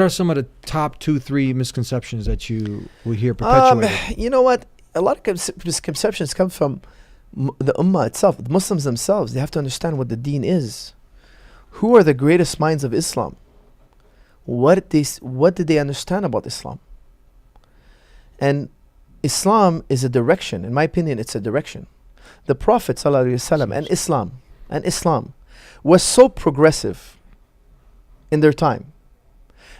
What are some of the top 2, 3 misconceptions that you will hear perpetuated? You know what? A lot of misconceptions come from the ummah itself, the Muslims themselves. They have to understand what the deen is. Who are the greatest minds of Islam? What did they understand about Islam? And Islam is a direction. In my opinion, it's a direction. The Prophet ﷺ and Islam was so progressive in their time.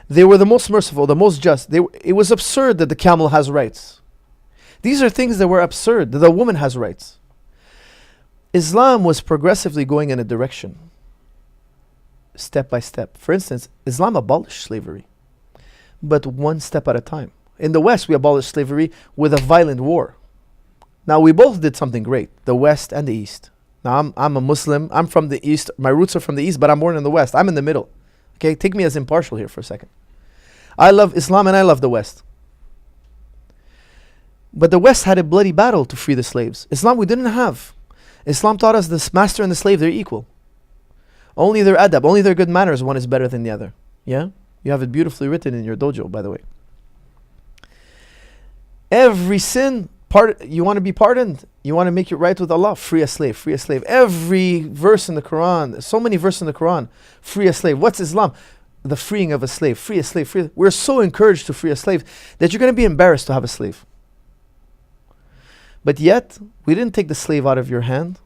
They were the most merciful, the most just. It was absurd that the camel has rights. These are things that were absurd, that the woman has rights. Islam was progressively going in a direction, step by step. For instance, Islam abolished slavery, but one step at a time. In the West, we abolished slavery with a violent war. Now, we both did something great, the West and the East. Now, I'm a Muslim. I'm from the East. My roots are from the East, but I'm born in the West. I'm in the middle. Okay, take me as impartial here for a second. I love Islam and I love the West. But the West had a bloody battle to free the slaves. Islam, we didn't have. Islam taught us the master and the slave, they're equal. Only their adab, only their good manners, one is better than the other. Yeah? You have it beautifully written in your dojo, by the way. Every sin, you want to be pardoned, you want to make it right with Allah, free a slave, free a slave. Every verse in the Quran, so many verses in the Quran, free a slave. What's Islam? The freeing of a slave, free a slave, free. We're so encouraged to free a slave that you're going to be embarrassed to have a slave. But yet, we didn't take the slave out of your hand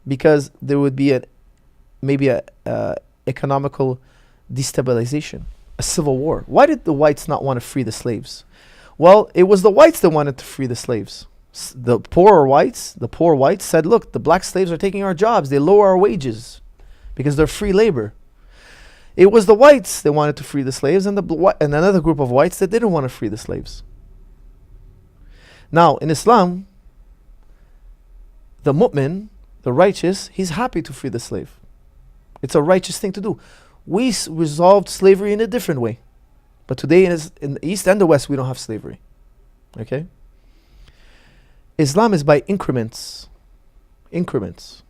because there would be maybe a economical destabilization, a civil war. Why did the whites not want to free the slaves? Well, it was the whites that wanted to free the slaves. The poor whites said, look, the black slaves are taking our jobs. They lower our wages because they're free labor. It was the whites that wanted to free the slaves and another group of whites that didn't want to free the slaves. Now, in Islam, the mu'min, the righteous, he's happy to free the slave. It's a righteous thing to do. We resolved slavery in a different way. But today in the East and the West, we don't have slavery. Okay? Islam is by increments. Increments.